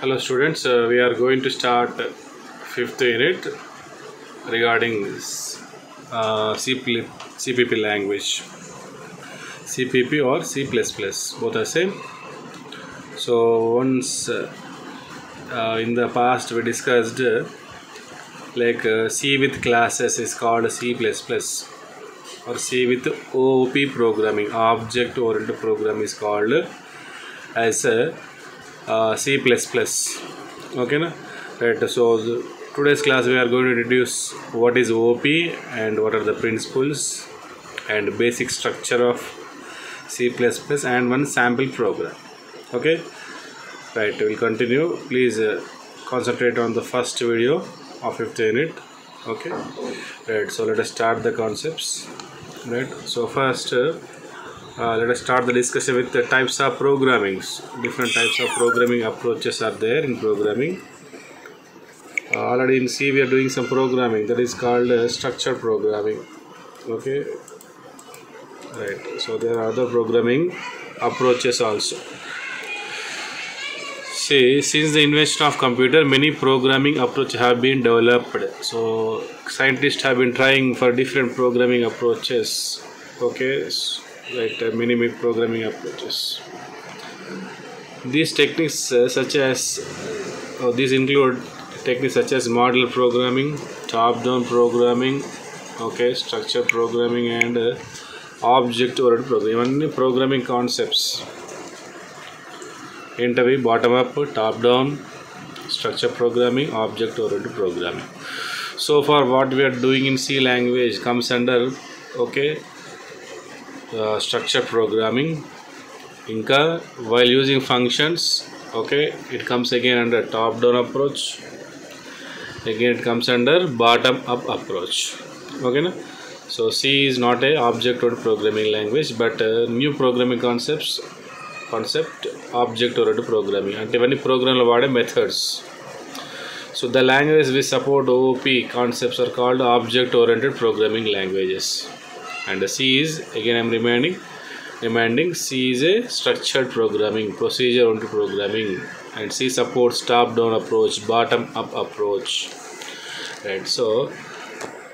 Hello students, we are going to start fifth unit regarding CPP language, CPP or C++, both are same. So once in the past we discussed C with classes is called C++, or C with OOP programming, object oriented program, is called as C++. Okay, na? Right. So today's class we are going to introduce what is OOP and what are the principles and basic structure of C++ and one sample program. Okay, right. We'll continue. Please concentrate on the first video of fifth unit. Okay, right. So let us start the concepts. Right. So first. Let us start the discussion with the types of programming. Different types of programming approaches are there in programming. Already in C we are doing some programming that is called structured programming. Okay, right. So there are other programming approaches also. See, since the invention of computer, many programming approaches have been developed. So scientists have been trying for different programming approaches. Okay. Right, many programming approaches. These techniques these include techniques such as model programming, top-down programming, okay, structure programming, and object-oriented programming. Ivanni programming concepts. Interview bottom-up, top-down, structure programming, object-oriented programming. So far, what we are doing in C language comes under structure programming. Inka while using functions, it comes again under top down approach, again it comes under bottom up approach. Okay, na? So C is not a object oriented programming language, but new programming concept object oriented programming and even program vaade methods. So the languages which support OOP concepts are called object oriented programming languages. And C is, again I am reminding, C is a structured programming, procedure oriented programming, and C supports top down approach, bottom up approach. Right. So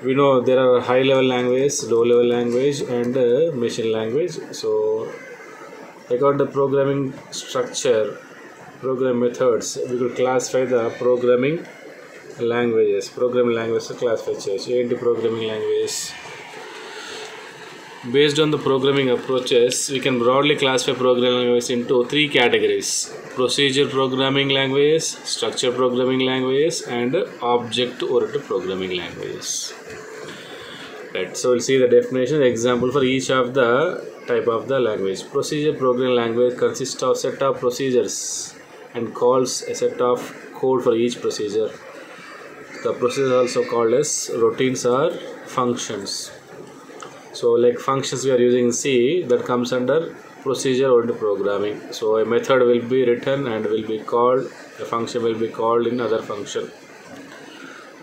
we know there are high level language, low level language, and machine language. So according to programming structure, program methods, we could classify the programming languages. Programming languages classify into programming languages. Based on the programming approaches, we can broadly classify programming languages into three categories: procedure programming languages, structure programming languages, and object-oriented programming languages. Right. So we'll see the definition example for each of the type of the language. Procedure programming language consists of set of procedures and calls a set of code for each procedure. The procedure is also called as routines or functions. So like functions we are using in C, that comes under procedure oriented programming. So a method will be written and will be called, a function will be called in other function.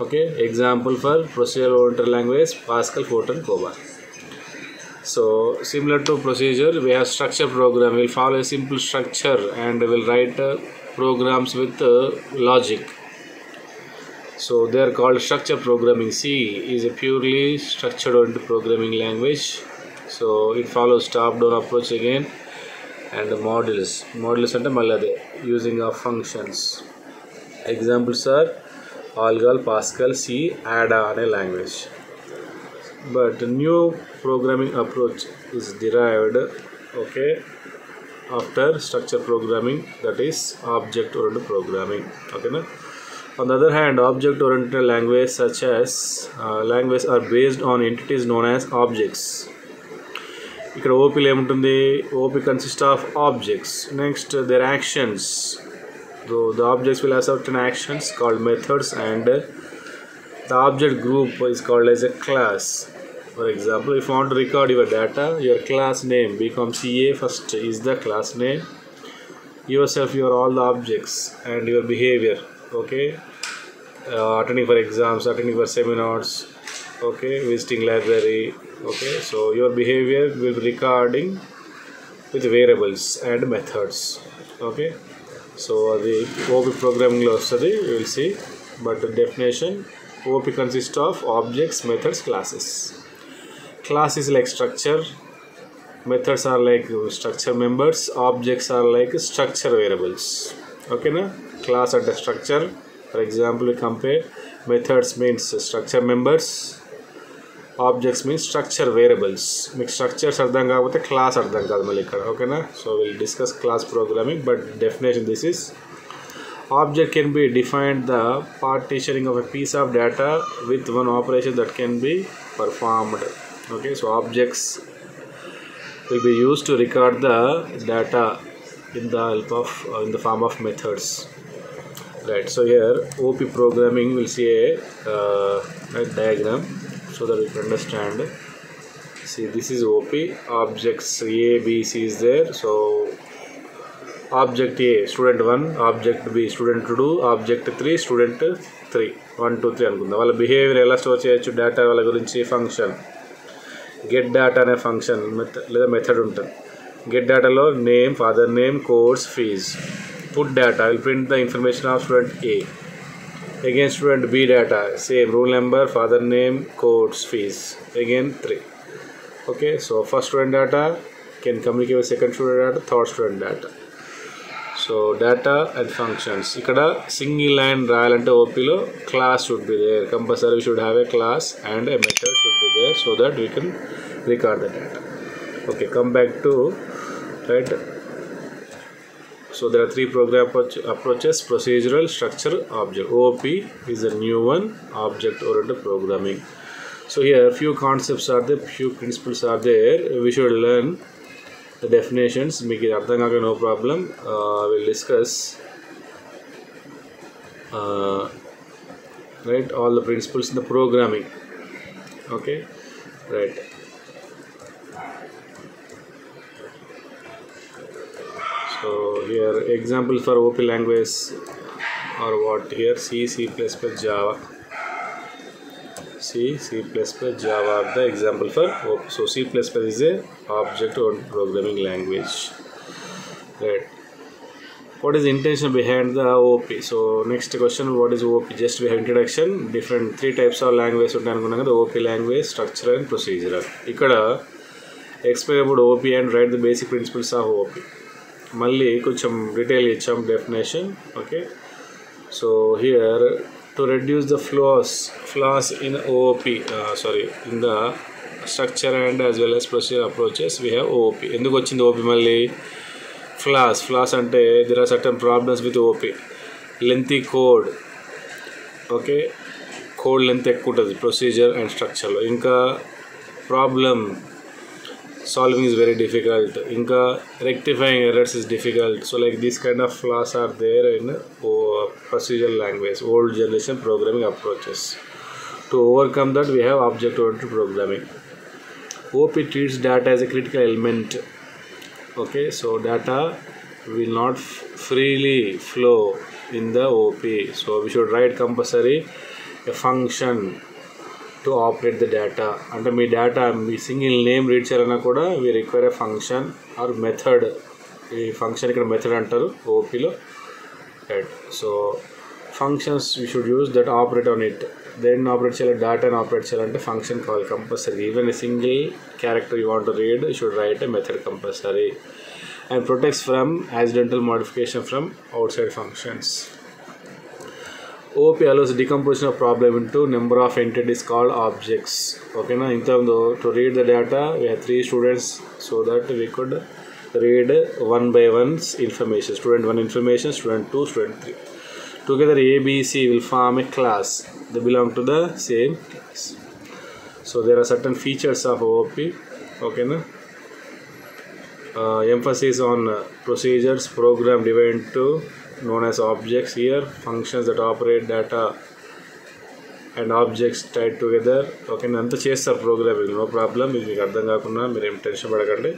Okay, example for procedure oriented language, Pascal, Fortran, COBOL. So similar to procedure, we have structure program. We'll follow a simple structure and will write programs with logic. So they are called structure programming. C is a purely structured oriented programming language. So it follows top-down approach again, and the modules and the using of functions. Examples are ALGOL, Pascal, C, Ada ane language. But the new programming approach is derived after structure programming, that is object-oriented programming. Okay, na? On the other hand, object-oriented languages such as languages are based on entities known as objects. ఇక్కడ ఓపీలో ఏముంటుంది? OP consists of objects. Next, their actions. So the objects will have certain actions called methods, and the object group is called as a class. For example, if you want to record your data, your class name becomes CA. First is the class name. Yourself, you are all the objects, and your behavior. Okay, attending for exams, attending for seminars, okay, visiting library. Okay, so your behavior will be recording with variables and methods. Okay, so అది OP ప్రోగ్రామింగ్లో వస్తుంది, you will see. But definition, OP consist of objects, methods, classes. Class is like structure, methods are like structure members, objects are like structure variables. Okay na? Class at the structure, for example we compare, methods means structure members, objects means structure variables. మీకు structures అర్థం కాకపోతే class అర్థం కాదు మళ్ళీ ఇక్కడ. ఓకేనా? So we'll discuss class programming, but definition this is: object can be defined the partitioning of a piece of data with one operation that can be performed. Okay, so objects will be used to record the data in the help of in the form of methods, right? So here OP programming will see a diagram so that we can understand. See, this is OP, objects A, B, C is there. So object A student 1, object B student 2, object 3 student 3, 1 2 3 అనుకుందాం. వాళ్ళ behaviour ఎలా store చేయొచ్చు data వాళ్ళ గురించి. Function get data అనే function లేదా method ఉంటుంది. Get డేటాలో name, father name, course, fees. Put data will print the information of student A. Again student B data, same roll number, father name, course, fees, again 3. Okay, so first student data can communicate with second student data, third student data. So data and functions. ఇక్కడ single line రాయాలంటే ఓపీలో class should be there. Compulsory we should have a class and a method should be there so that we can record the data. Okay, come back to, right? So there are 3 program approaches: procedural, structure, object. OOP is a new one, object oriented programming. So here few concepts are there, few principles are there. We should learn the definitions. Make it ardham kaga, no problem. We'll discuss right, all the principles in the programming. Okay, right. So here example for OP language or what here: C, C++, Java. C, C++, Java are the example for OP. So C++ is a object-oriented programming language, right? What is the intention behind the OP? So next question, what is OP? Just we have introduction. Different 3 types of language ఉంటాయి అనుకున్నాం కదా: OP language, structural and procedural. ఇక్కడ explain about OP and write the basic principles of OP. మళ్ళీ కొంచెం detail ఇచ్చాం definition. Okay, so here to reduce the flaws in OP, in the structure and as well as procedure approaches we have OP. ఎందుకు వచ్చింది OP మళ్ళీ? Flaws అంటే there are certain problems with OP. Lengthy code, okay, code length ఎక్కువ ఉంటుంది procedure and స్ట్రక్చర్లో. ఇంకా problem solving is very difficult. Inka rectifying errors is difficult. So like this kind of flaws are there in procedural language, old generation programming approaches. To overcome that, we have object oriented programming. OP treats data as a critical element. Okay, so data will not freely flow in the OP. So we should write compulsory a function to operate the data. అంటే మీ data మీ single name read చేయాలన్నా కూడా we require a function or method. ఈ function ఇక్కడ method అంటారు ఓపీలో, right? So functions we should use that operate on it. దేన్ని ఆపరేట్ చేయాలి? డేటాని ఆపరేట్ చేయాలంటే ఫంక్షన్ కావాలి compulsory. Even a single character you want to read, you should write a method compulsory. And protects from accidental modification from outside functions. OP allows decomposition of problem into number of entities called objects. Okay, now in terms of to read the data, we have 3 students so that we could read one by one's information. Student 1 information, student 2, student 3. Together A, B, C will form a class. They belong to the same class. So there are certain features of OP. Okay, now emphasis on procedures, program divided into known as objects. Here functions that operate data and objects tied together. Okay, అంతా చేస్తారు programming, no problem. ఇది మీకు అర్థం కాకుండా మీరు ఏం tension పడకండి.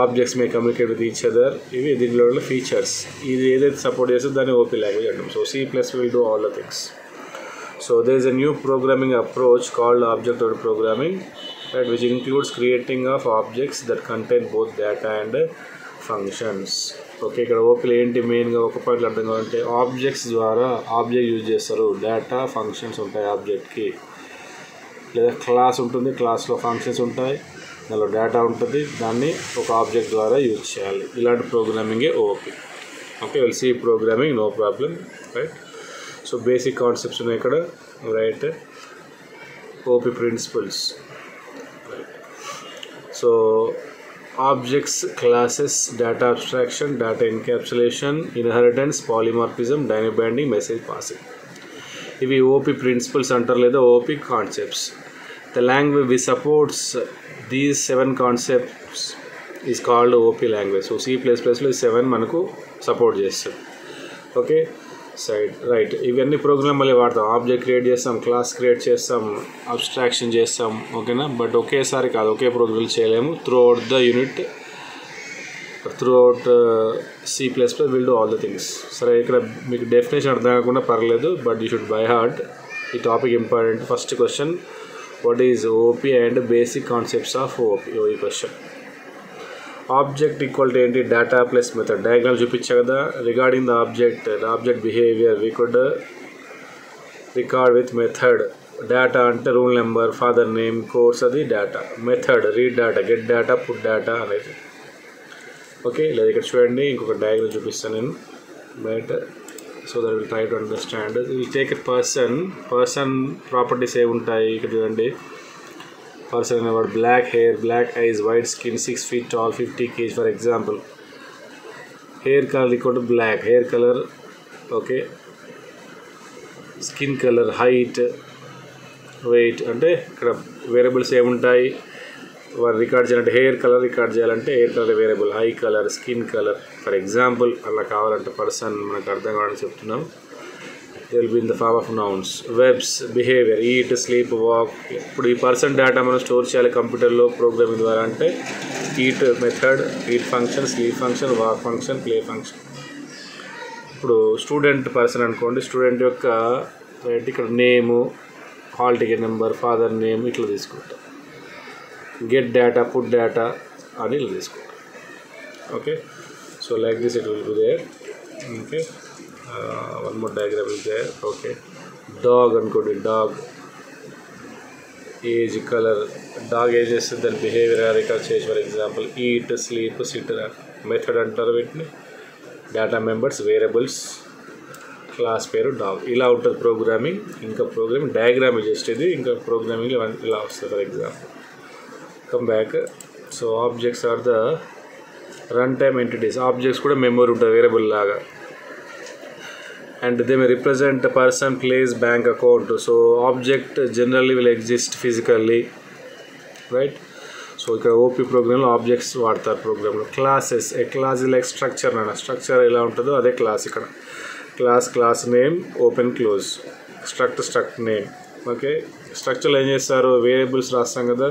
Objects May communicate with each other. ఇవి దీనిలో ఫీచర్స్. ఇది ఏదైతే సపోర్ట్ చేస్తుందో దాన్ని ఓపీ లాంగ్వేజ్ అంటాం. So C+ will do all the things. So there is a new programming approach called object-oriented programming, right, which includes creating of objects that contain both data and functions. Okay, ఇక్కడ ఓపీలో ఏంటి మెయిన్గా ఒక పాయింట్లు అర్థం కావాలంటే objects ద్వారా object use చేస్తారు. Data functions ఉంటాయి ఆబ్జెక్ట్కి, లేదా క్లాస్ ఉంటుంది, క్లాస్లో ఫంక్షన్స్ ఉంటాయి, దానిలో డేటా ఉంటుంది, దాన్ని ఒక ఆబ్జెక్ట్ ద్వారా యూజ్ చేయాలి. ఇలాంటి ప్రోగ్రామింగే OP. Okay, will see programming, no problem, right. So basic concepts ఉన్నాయి ఇక్కడ, right. OP principles, so objects, classes, data abstraction, data encapsulation, inheritance, polymorphism, dynamic binding, message passing. ఇవి ఓపీ ప్రిన్సిపల్స్ అంటారు లేదా OP concepts. The language we supports these 7 concepts is called OP language. So C++లో 7 మనకు support చేస్తుంది. Okay, right. ఇవన్నీ program మళ్ళీ వాడతాం. Object create చేస్తాం, క్లాస్ క్రియేట్ చేస్తాం, అబ్స్ట్రాక్షన్ చేస్తాం, ఓకేనా. బట్ ఒకేసారి కాదు, ఒకే ప్రోగ్రామ్ చేయలేము. Throughout the unit, throughout C++ will do all the things. సరే, ఇక్కడ మీకు డెఫినేషన్ అర్థం కాకుండా పర్లేదు, but you should by heart. ఈ topic important. First question, what is OP and basic concepts of OP. ఈ question. Object equal to ఏంటి? Data plus method. Diagram చూపించా కదా. Regarding the object behaviour we could record with method. Data అంటే roll number, father name, course, అది data. Method read data, get data, put data అనేది. Okay, లేదా ఇక్కడ చూడండి, ఇంకొక డయాగ్రామ్ చూపిస్తాను నేను, but so that will try to understand. Will take a person properties ఏముంటాయి ఇక్కడ చూడండి. పర్సన్ అనేవాడు black hair, black eyes, white skin, 6 feet tall, 50 kg for example. Hair colour equal to black, hair colour. Okay, skin colour, height, weight. అంటే ఇక్కడ variables ఏముంటాయి వారు record చేయాలంటే, hair colour record చేయాలంటే hair colour variable, high colour, skin colour for example. అలా కావాలంటే person మనకు అర్థం కావాలని చెప్తున్నాం. They will be in the form of nouns. Verbs, behaviour, eat, sleep, walk. ఇప్పుడు ఈ పర్సన్ డేటా మనం స్టోర్ చేయాలి కంప్యూటర్లో ప్రోగ్రామింగ్ ద్వారా అంటే eat method, eat function, sleep function, walk function, play function. ఇప్పుడు స్టూడెంట్ పర్సన్ అనుకోండి, స్టూడెంట్ యొక్క ఇక్కడ name, hall ticket number, father name ఇట్లా తీసుకుంటాం. గెట్ డేటా, పుట్ డేటా అని ఇలా తీసుకుంటాం. Okay, so like this it will be there. Okay, one more diagram is there. Okay, dog అనుకోండి, dog age, colour. Dog age చేస్తే దాని behaviour record చేసి for example eat, sleep, sit. Method అంటారు వీటిని. Data members, variables, class పేరు dog. ఇలా ఉంటుంది programming. ఇంకా ప్రోగ్రామింగ్ డయాగ్రామ్ జస్ట్ ఇది, ఇంకా ప్రోగ్రామింగ్ ఇలా వస్తుంది for example. Come back. So objects are the run time entities. Objects కూడా మెమరీ ఉంటుంది వేరియబుల్ లాగా. And they may represent a person, place, bank account. So object generally will exist physically, right? So ఇక్కడ OP ప్రోగ్రామ్లో objects వాడతారు ప్రోగ్రామ్లో. Classes, a class like structure అన్న. Structure ఎలా ఉంటుందో అదే క్లాస్ ఇక్కడ. Class name, open close. Struct name. Okay, స్ట్రక్చర్లో ఏం చేస్తారు, వేరియబుల్స్ రాస్తాం కదా.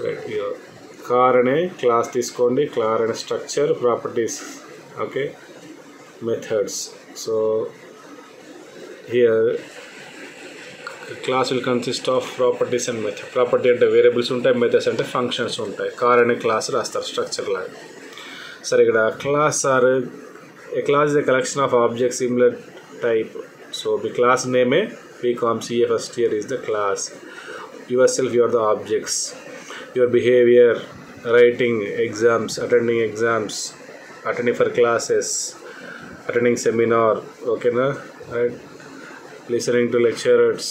రైట్, కార్ అనే క్లాస్ తీసుకోండి, కార్ అనే structure, properties. Okay, methods. So here class will consist of properties and method. Property అంటే వేరియబుల్స్ ఉంటాయి, మెథడ్స్ అంటే ఫంక్షన్స్ ఉంటాయి. కార్ అనే క్లాస్ రాస్తారు స్ట్రక్చర్ లాగా. సరే, ఇక్కడ class or a class is a collection of objects similar type. So మీ క్లాస్ నేమే PCOM-CA first year is the class. Yourself, your the objects. Your behaviour, writing exams, attending exams, attending for classes, attending seminar, okay na, right, listening to lectures.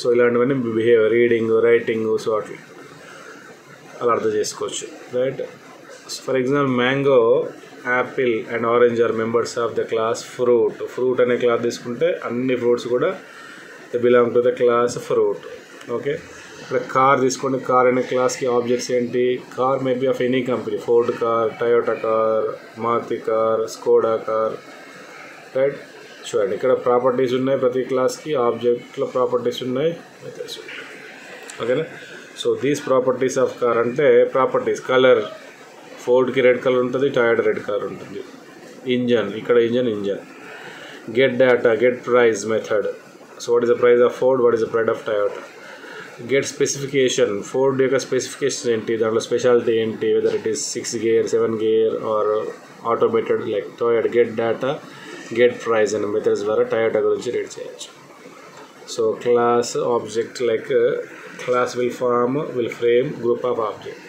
So ఇలాంటివన్నీ behaviour, reading, writing, so అట్లా అలా అర్థం చేసుకోవచ్చు, right. For example mango, apple and orange are members of the class fruit. Fruit అనే class తీసుకుంటే అన్ని fruits కూడా they belong to the class fruit. Okay, ఇక్కడ కార్ తీసుకోండి. కార్ అనే క్లాస్కి ఆబ్జెక్ట్స్ ఏంటి? Car may be of any company, Ford car, Toyota car, Maruti car, Skoda car, right. చూడండి, ఇక్కడ ప్రాపర్టీస్ ఉన్నాయి ప్రతి క్లాస్కి, ఆబ్జెక్ట్లో ప్రాపర్టీస్ ఉన్నాయి, మెథడ్స్. ఓకేనా. So these properties of car అంటే ప్రాపర్టీస్. కలర్, ఫోర్డ్కి రెడ్ కలర్ ఉంటుంది, టయోటా రెడ్ కలర్ ఉంటుంది. ఇంజన్, ఇక్కడ engine. Get data, get price, method. So what is the price of Ford, what is the price of Toyota. Get specification, Ford యొక్క specification ఏంటి, దాంట్లో speciality ఏంటి, whether it is 6 gear 7 gear are automated like Toyota. Get data, get price అనే methods ద్వారా Toyota గురించి read చేయొచ్చు. So class object like class will frame group of object.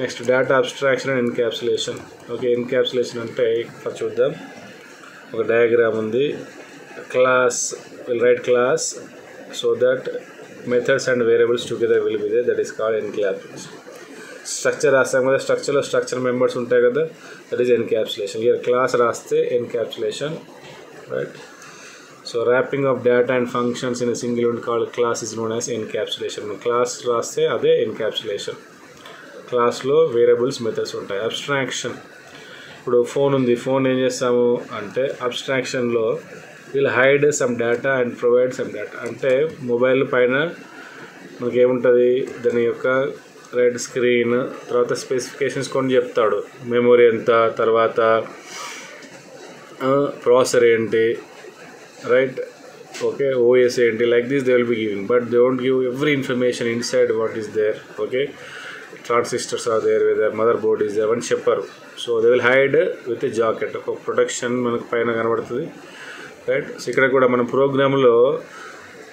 Next data abstraction and encapsulation. Okay, encapsulation అంటే ఇక్కడ చూద్దాం. ఒక diagram ఉంది. Class will write class so that methods and variables together will be there, that is called encapsulation. Structure రాస్తాం కదా, స్ట్రక్చర్లో structure members ఉంటాయి కదా, దట్ ఈస్ ఎన్క్యాప్సులేషన్. ఇయర్ క్లాస్ రాస్తే encapsulation, right. So wrapping of data and functions in single unit called class is known as encapsulation. Class రాస్తే అదే encapsulation. క్లాస్లో వేరియబుల్స్ మెథడ్స్ ఉంటాయి. అబ్స్ట్రాక్షన్, ఇప్పుడు ఫోన్ ఉంది, ఫోన్ ఏం చేస్తాము అంటే అబ్స్ట్రాక్షన్లో will hide some data and provide some data. అంటే మొబైల్ పైన మనకి ఏముంటుంది, దాని యొక్క రైట్ స్క్రీన్, తర్వాత స్పెసిఫికేషన్స్ కొన్ని చెప్తాడు, మెమొరీ ఎంత, తర్వాత ప్రాసెసర్ ఏంటి, రైట్, ఓకే, ఓఎస్ ఏంటి, like this they will be giving, but they won't give every information inside what is there. Okay, transistors are there, whether motherboard is there అని చెప్పారు. So they will hide with a jacket, ఒక protection మనకు పైన కనబడుతుంది, రైట్. సో ఇక్కడ కూడా మన ప్రోగ్రాంలో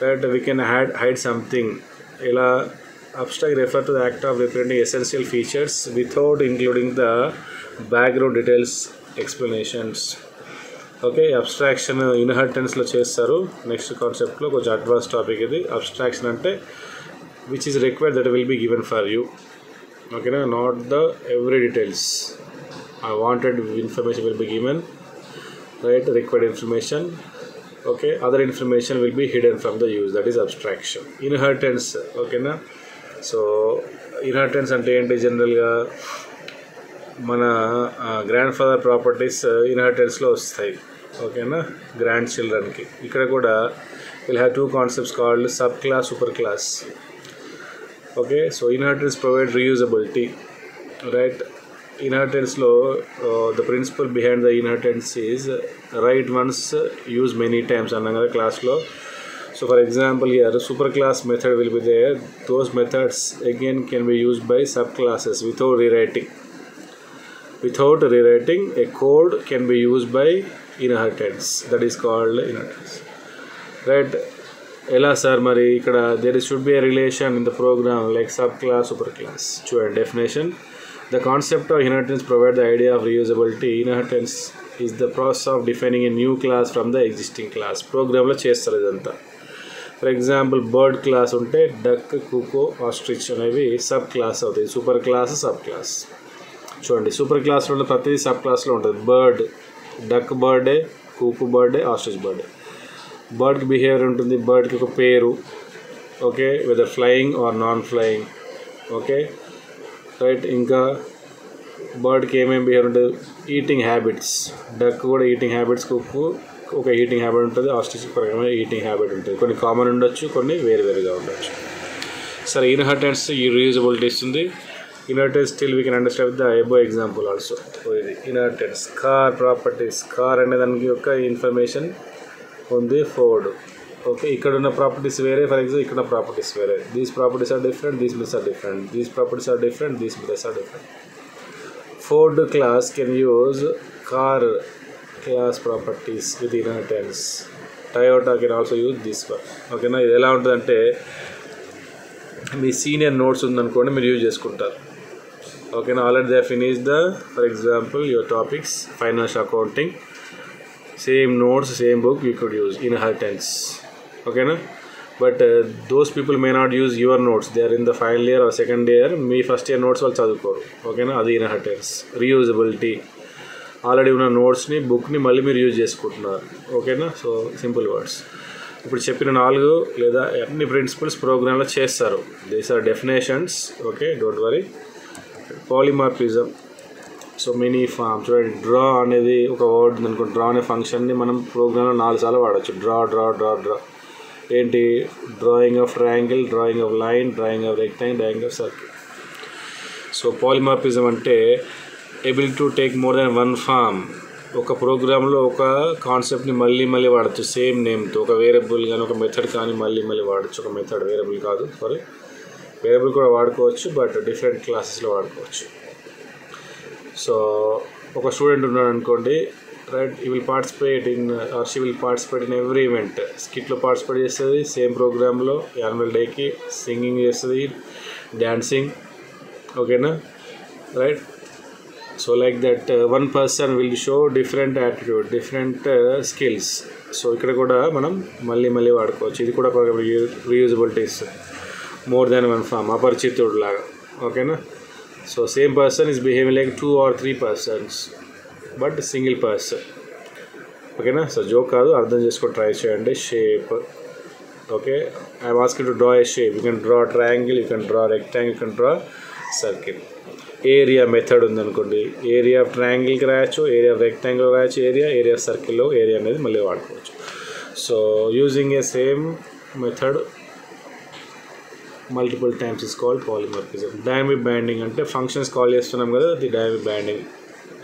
right we can hide something. ఇలా abstract refer to the act of representing essential features without including the background details explanations. Okay, abstraction ఇన్హెరిటెన్స్లో చేస్తారు. నెక్స్ట్ కాన్సెప్ట్లో కొంచెం అడ్వాన్స్ టాపిక్ ఇది. అబ్స్ట్రాక్షన్ అంటే which is required that will be given for you. ఓకేనా, not the every details. I wanted information will be given, right, required information. Okay, other information will be hidden from the use, that is abstraction. Inheritance, okay na. So inheritance ante enti general ga mana grandfather properties inheritance lo vastayi, okay na, grandchildren ki. Ikkada kuda we'll have two concepts called subclass, superclass. Okay, so inheritance provide reusability, right. Inheritance law, the principle behind the inheritance is write once, use many times another class law. So for example here superclass method will be there. Those methods again can be used by subclasses without rewriting. A code can be used by inheritance, that is called inheritance, right. Ela sir mari ikkada there should be a relation in the program like subclass, superclass. Student definition. The concept of inheritance provides the idea of reusability. Inheritance is the process of defining a new class from the existing class. Program lo chestaru idantha. For example, bird class unte duck, cuckoo, ostrich అనేవి sub class అవుతాయి. Super class, sub class. చూడండి, super క్లాస్లో ప్రతి sub క్లాస్లో ఉంటుంది. Bird, duck బర్డే, cuckoo బర్డే, ostrich బర్డే. బర్డ్కి బిహేవియర్ ఉంటుంది, బర్డ్కి ఒక పేరు, okay, whether flying or non flying, okay, right. ఇంకా బర్డ్కి ఏమేమి బిహేవియర్ ఉంటుంది, ఈటింగ్ హ్యాబిట్స్. డక్ కూడా ఈటింగ్ హ్యాబిట్స్, కుక్కు ఒక ఈటింగ్ హ్యాబిట్ ఉంటుంది, ఆస్ట్రిచ్ ప్రకారం ఈటింగ్ హ్యాబిట్ ఉంటుంది. కొన్ని కామన్ ఉండొచ్చు, కొన్ని వేరువేరుగా ఉండొచ్చు. సరే, ఇన్హెరిటెన్స్ ఈ రీయూజబిలిటీ ఇస్తుంది. Inheritance still we can understand with the above example also. ఇది ఇన్హెరిటెన్స్. Car properties. కార్ అనే దానికి యొక్క ఇన్ఫర్మేషన్ ఉంది, ఫోర్డ్. ఓకే, ఇక్కడ ఉన్న ప్రాపర్టీస్ వేరే, ఫర్ ఎగ్జాంపుల్ ఇక్కడ ఉన్న ప్రాపర్టీస్ వేరే. These properties are different, these methods are different, these properties are different, these methods are different. Ford class can use car class properties with inheritance. Toyota can also use this one. Okay నా, ఇది ఎలా ఉంటుందంటే మీ senior notes ఉందనుకోండి, మీరు use చేసుకుంటారు. ఓకేనా, already they finish the, for example your topics financial accounting, same notes, same book you could use inheritance. ఓకేనా, but those people may not use your notes, they are in the final year or second year, మీ first year notes వాళ్ళు చదువుకోరు. ఓకేనా, అది inheritance. Reusability, already ఉన్న నోట్స్ని, బుక్ని మళ్ళీ మీరు యూజ్ చేసుకుంటున్నారు. ఓకేనా, సో సింపుల్ వర్డ్స్. ఇప్పుడు చెప్పిన 4 లేదా అన్ని ప్రిన్సిపల్స్ ప్రోగ్రాంలో చేస్తారు. These are definitions. Okay, don't worry. Polymorphism. So many form. చూడండి, డ్రా అనేది ఒక వర్డ్ అనుకో. డ్రా అనే ఫంక్షన్ని మనం ప్రోగ్రాంలో 4 సార్లు వాడచ్చు. డ్రా డ్రా డ్రా డ్రా ఏంటి, drawing of triangle, drawing of line, drawing of rectangle, drawing of circle. So polymorphism అంటే ability to take more than one form ఒక ప్రోగ్రాంలో ఒక కాన్సెప్ట్ని మళ్ళీ మళ్ళీ వాడచ్చు సేమ్ నేమ్తో. ఒక వేరియబుల్ కానీ ఒక మెథడ్ కానీ మళ్ళీ మళ్ళీ వాడచ్చు. ఒక మెథడ్ వేరియబుల్ కాదు, సారీ, వేరియబుల్ కూడా వాడుకోవచ్చు, బట్ డిఫరెంట్ క్లాసెస్లో వాడుకోవచ్చు. సో ఒక స్టూడెంట్ ఉన్నాడు అనుకోండి, right, he will participate in or she will participate in every event. స్కిట్లో పార్టిసిపేట్ చేస్తుంది సేమ్ ప్రోగ్రాంలో, యాన్యువల్ డేకి సింగింగ్ చేస్తుంది, డ్యాన్సింగ్, ఓకేనా, right. So like that one person will show different attitude, different skills. So ఇక్కడ కూడా మనం మళ్ళీ మళ్ళీ వాడుకోవచ్చు. ఇది కూడా reusabilities, more than one form, Aparichitudu లాగా, ఓకేనా. So same person is behaving like 2 or 3 persons but single person, ఓకేనా. సో జోక్ కాదు, అర్థం చేసుకొని ట్రై చేయండి. Shape, okay, I ask you to draw a shape. You can draw triangle, you can draw rectangle, you can draw circle. Area method ఉందనుకోండి, area of ట్రయాంగిల్కి రాయచ్చు, area of rectangle రాయచ్చు, area of సర్కిల్లో area అనేది మళ్ళీ వాడుకోవచ్చు. So using a same method multiple times is called polymorphism. Dynamic binding అంటే functions call చేస్తున్నాం కదా, అది డైనమిక్ బైండింగ్,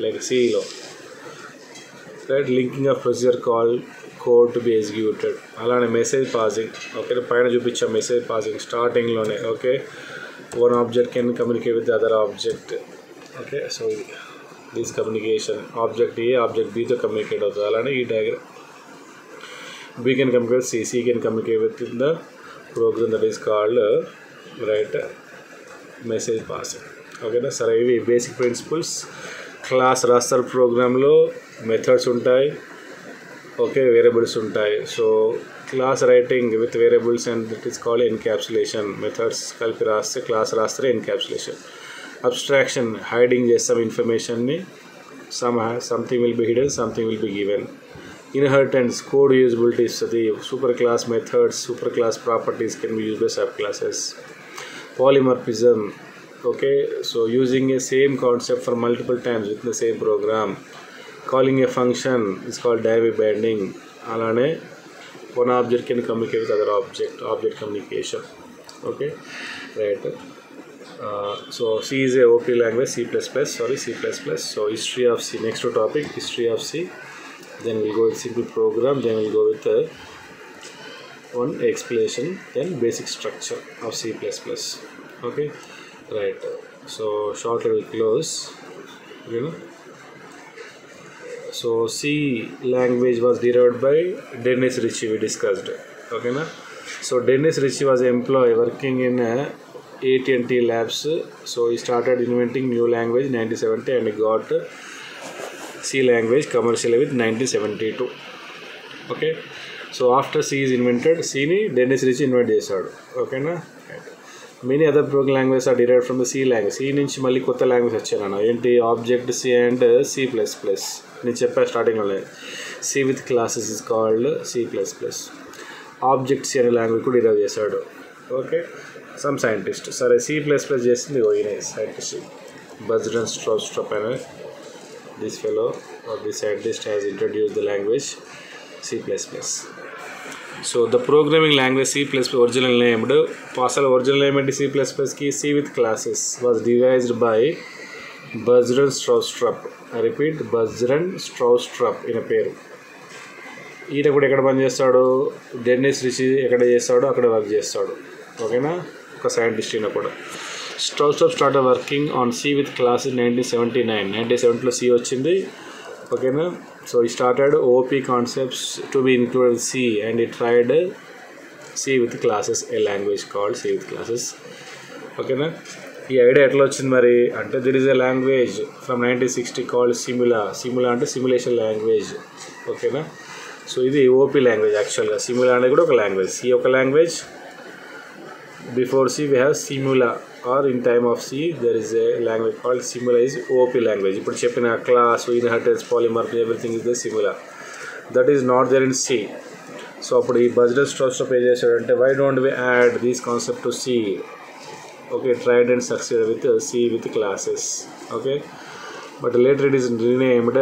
లైక్ సిలో, right. Linking of procedure call code to be executed. అలానే మెసేజ్ పాసింగ్, ఓకే, పైన చూపించాం మెసేజ్ పాసింగ్ స్టార్టింగ్లోనే, okay. One object can communicate with the other object, okay. So this communication, object A object B to communicate అవుతుంది. అలానే ఈ diagram B can communicate with C can communicate with the program that is called right message passing, ఓకేనా. సరే, ఇవి basic principles. Class రాస్తారు ప్రోగ్రాంలో, methods ఉంటాయి, okay, variables ఉంటాయి. So class writing with variables and that is called encapsulation. Methods కలిపి రాస్తే class రాస్తే ఎన్క్యాప్సులేషన్. అబ్స్ట్రాక్షన్, హైడింగ్ చేస్తాం ఇన్ఫర్మేషన్ని, something will be hidden, something will be given. Inheritance, code usability ఇస్తుంది. Super class methods, super class properties can be use by sub classes. Polymorphism, okay. So using a same concept for multiple times within the same program. Calling a function is called dynamic binding. Alane one object can communicate with other object communication, okay, right. So C is a OP language, C++, so history of C, next to topic history of C, then we'll go with simple program, then we'll go with one explanation, then basic structure of C++, okay, right. So shortly we'll close, you know. So C language was derived by Dennis Ritchie, we discussed, okay na. So Dennis Ritchie was an employee working in AT&T labs. So he started inventing new language in 1970 and he got C language commercially with 1972, okay. So after C is invented, C ni Dennis Ritchie invent chesadu, okay na. Many other programming languages are derived from the C language. C నుంచి మళ్ళీ కొత్త language వచ్చాను ఏంటి, object C and C++. నేను చెప్పా స్టార్టింగ్లో, C with classes is called C++. Object C అనే language కూడా డిరైవ్ చేశాడు, ఓకే, సమ్ సైంటిస్ట్. సరే, C++ చేసింది ఈయన సైంటిస్ట్ బర్జ్రన్ స్ట్రౌస్ట్రప్ అనే this fellow or this scientist has introduce the language C++. So the programming language C++ original named, అసలు original name ఏంటి C++కి, C with classes was devised by Bertrand Stroustrup. I repeat, Bertrand Stroustrup ఈయన పేరు. ఈయన కూడా ఎక్కడ పని చేస్తాడు, డెన్నిస్ రిచీ ఎక్కడ చేస్తాడో అక్కడ వర్క్ చేస్తాడు, ఓకేనా, ఒక సైంటిస్ట్ ఈయన కూడా. Stroustrup started working on C with classes 1979. 1970లో C వచ్చింది, ఓకేనా. So he started OP concepts to be included with C and he tried C with classes, a language called C with classes, okay na. ఈ idea ఎట్లా వచ్చింది మరి అంటే, there is a language from 1960 called Simula అంటే simulation language, ఓకేనా. So ఇది OP language యాక్చువల్గా. Simula అనేది కూడా ఒక లాంగ్వేజ్, C ఒక language. Before C we have Simula, or in time of C there is a language called Simula is OP language. ఇప్పుడు చెప్పిన class, inheritance, polymorphism, everything is the Simula. That is not there in C. So అప్పుడు ఈ Bjarne Stroustrup ఏం చేశాడంటే, why don't we add these concept to C, okay, tried and succeed with C with classes, okay. But later it is renamed.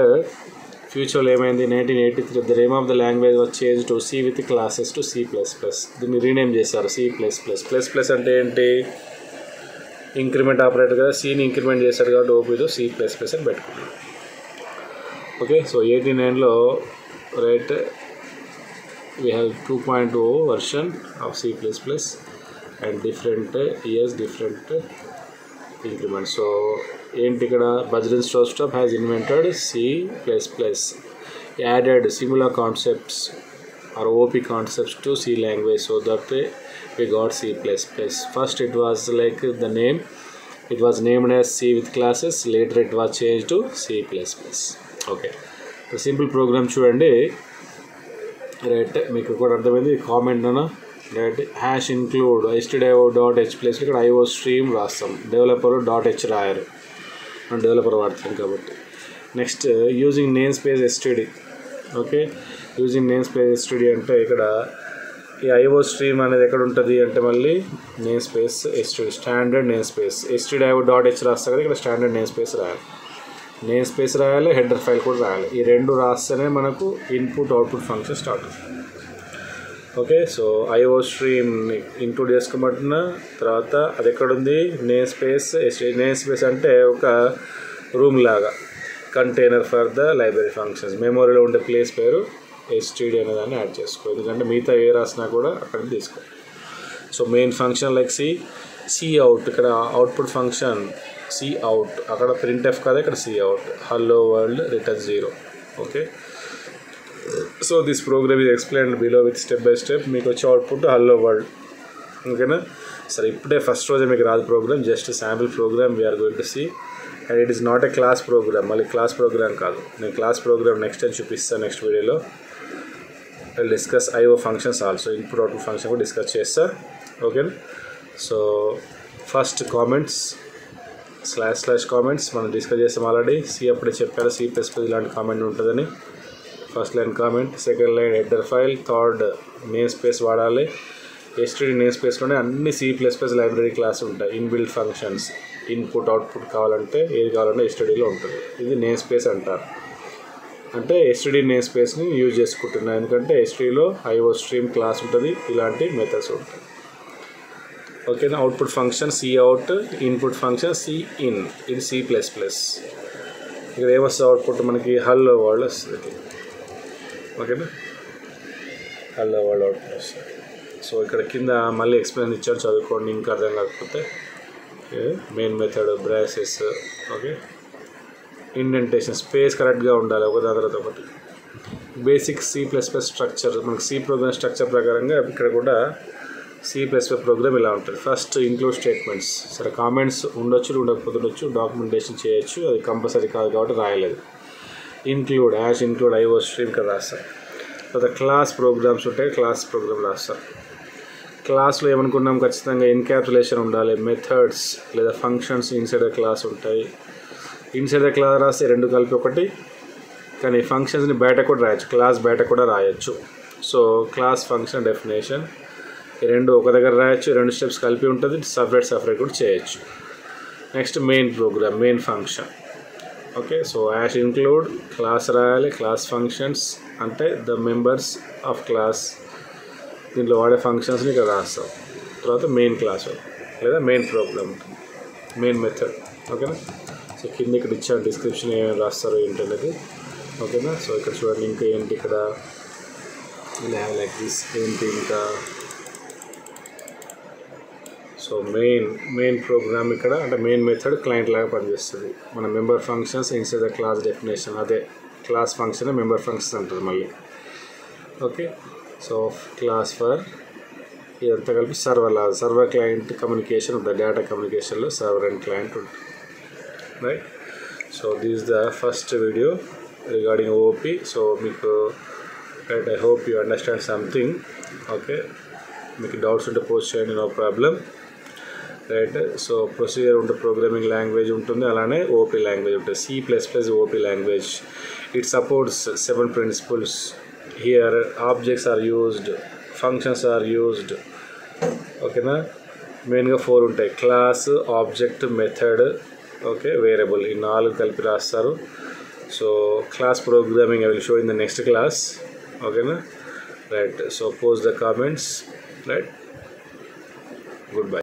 ఫ్యూచర్లో ఏమైంది, 1983 the name of the language was change to C with classes to C++. దీన్ని rename చేశారు C++. Plus అంటే ఏంటి, increment operator కదా, సీని increment చేశాడు కాబట్టి ఓపీతో C++ అని పెట్టుకున్నాడు. ఓకే. సో 89లో right we have 2.0 version of C++ and different years, different increments. So ఏంటి ఇక్కడ Bajrang Shostop has invented C++. He added similar concepts or OP concepts to C language, so that we got C++. First it was like the name, it was named as C with classes, later it was changed to C++. Okay, the simple program చూడండి right. మీకు కూడా అర్థమైంది. Comment అన్న right hash include stdio.h place ఇక్కడ IO stream రాస్తాం. Developer .h రాయరు, మనం developer వాడతాం కాబట్టి. Next using name space std. Okay, using name space std అంటే ఇక్కడ ఈ IO స్ట్రీమ్ అనేది ఎక్కడ ఉంటుంది అంటే మళ్ళీ name space std, standard name space. stdio.h రాస్తా కదా, ఇక్కడ స్టాండర్డ్ నేమ్ స్పేస్ రాయాలి. నేమ్ స్పేస్ రాయాలి, హెడర్ ఫైల్ కూడా రాయాలి. ఈ రెండు రాస్తేనే మనకు ఇన్పుట్ అవుట్పుట్ ఫంక్షన్ స్టార్ట్ అవుతుంది. Okay, so IO stream include చేసుకోమంటున్నా. తర్వాత అది ఎక్కడుంది, నేమ్ స్పేస్. నేమ్ స్పేస్ అంటే ఒక రూమ్ లాగా, container for the library functions. మెమొరీలో ఉండే ప్లేస్ పేరు std అనేదాన్ని యాడ్ చేసుకో, ఎందుకంటే మిగతా ఏ రాసినా కూడా అక్కడ తీసుకో. So main function like C out, ఇక్కడ అవుట్పుట్ ఫంక్షన్ సి అవుట్, అక్కడ printf కదా, ఇక్కడ C out. Hello world return 0. Okay, so this program is explained below with step by step. మీకు వచ్చే అవుట్పుట్ హలో వరల్డ్. ఓకేనా, సరే ఇప్పుడే ఫస్ట్ రోజే మీకు రాదు program, just sample program we're going to see. And it is not a class program, మళ్ళీ class program కాదు. నేను క్లాస్ ప్రోగ్రామ్ నెక్స్ట్ టైం చూపిస్తాను, నెక్స్ట్ వీడియోలో. I discuss IO functions also, input output function కూడా discuss చేస్తా. ఓకేనా, so first comments / comments మనం discuss చేస్తాం ఆల్రెడీ. సి అప్పుడే చెప్పారు C++ ఇలాంటి కామెంట్ ఉంటుందని. First line comment, second line header file, third namespace వాడాలి. std నేమ్ స్పేస్లోనే అన్ని C++ లైబ్రరీ క్లాస్ ఉంటాయి. ఇన్బిల్ట్ ఫంక్షన్స్, ఇన్పుట్ అవుట్పుట్ కావాలంటే ఏది కావాలంటే stdలో ఉంటుంది. ఇది నేమ్ స్పేస్ అంటారు. అంటే std నేమ్ స్పేస్ని యూజ్ చేసుకుంటున్నాను, ఎందుకంటే stdలో IO స్ట్రీమ్ క్లాస్ ఉంటుంది, ఇలాంటి మెథడ్స్ ఉంటాయి. ఓకేనా, output function C out, input function C in, ఇది C++. ఇక్కడ ఏమొస్తుంది అవుట్పుట్ మనకి, హలో వరల్డ్ వస్తుంది. ఓకేనా, హలో వరల్డ్ అవుట్పుట్ వస్తుంది. సో ఇక్కడ కింద మళ్ళీ ఎక్స్ప్లెయిన్ ఇచ్చాడు, చదువుకోండి ఇంకా అర్థం కాకపోతే. Main method, braces. Okay, indentation, space కరెక్ట్గా ఉండాలి ఒక దాని తర్వాత ఒకటి. బేసిక్ C++ స్ట్రక్చర్, మనకి C ప్రోగ్రామ్ స్ట్రక్చర్ ప్రకారంగా ఇక్కడ కూడా C++ ప్రోగ్రామ్ ఇలా ఉంటుంది. First include statements. సరే కామెంట్స్ ఉండొచ్చు, ఉండకపోతుండొచ్చు, డాక్యుమెంటేషన్ చేయొచ్చు, అది కంపల్సరీ కాదు కాబట్టి రాయలేదు. ఇంక్లూడ్ ఇంక్లూడ్ IO స్ట్రీమ్ ఇక్కడ రాస్తాం. తర్వాత క్లాస్ ప్రోగ్రామ్స్ ఉంటాయి, క్లాస్ ప్రోగ్రామ్ రాస్తాం. క్లాస్లో ఏమనుకున్నాం, ఖచ్చితంగా ఎన్క్యాప్సులేషన్ ఉండాలి. మెథడ్స్ లేదా ఫంక్షన్స్ ఇన్సైడ్ ద క్లాస్ ఉంటాయి. ఇన్సైడ్ ద క్లాస్ రాస్తే రెండు కలిపి ఒకటి, కానీ ఫంక్షన్స్ని బయట కూడా రాయొచ్చు, క్లాస్ బయట కూడా రాయొచ్చు. సో క్లాస్ ఫంక్షన్ డెఫినేషన్ ఈ రెండు ఒక దగ్గర రాయొచ్చు, రెండు స్టెప్స్ కలిపి ఉంటుంది, సపరేట్ కూడా చేయొచ్చు. Next main program, main function. Okay, so include class రాయాలి, క్లాస్ ఫంక్షన్స్ అంటే ద మెంబర్స్ ఆఫ్ క్లాస్, దీంట్లో వాడే ఫంక్షన్స్ని ఇక్కడ రాస్తాం. తర్వాత మెయిన్ క్లాస్ లేదా మెయిన్ ప్రోగ్రామ్, మెయిన్ మెథడ్. ఓకేనా, సో కింద ఇక్కడ ఇచ్చాను డిస్క్రిప్షన్ ఏమేమి రాస్తారో ఏంటనేది. ఓకేనా, సో ఇక్కడ చూడండి ఇంకా ఏంటి ఇక్కడ ఇలా లైక్ దిస్ ఏంటి ఇంకా. సో మెయిన్ ప్రోగ్రామ్ ఇక్కడ అంటే మెయిన్ మెథడ్ క్లయింట్ లాగా పనిచేస్తుంది. మన member functions inside the class definition, అదే క్లాస్ ఫంక్షన్ మెంబర్ ఫంక్షన్ అంటుంది మళ్ళీ. ఓకే, సో క్లాస్ ఫర్ ఇదంతా కలిపి సర్వర్ క్లయింట్ కమ్యూనికేషన్ ఉంటుంది. డేటా కమ్యూనికేషన్లో సర్వర్ అండ్ క్లయింట్ ఉంటుంది. Right, so this the first video regarding OOP. So మీకు right, I hope you understand something. Okay, మీకు doubts ఉంటే పోస్ట్ చేయండి, no problem. Right, so procedure ఉంటుంది, ప్రోగ్రామింగ్ లాంగ్వేజ్ ఉంటుంది, అలానే OOP లాంగ్వేజ్ ఉంటుంది. C++ OOP language. It supports 7 principles. Here objects are used, functions are used. ఓకేనా, మెయిన్గా 4 ఉంటాయి, class, object, method, okay, variable. ఈ 4 కలిపి రాస్తారు. So class programming I will show in the next class. ఓకేనా, right, so post the comments. Right, good bye.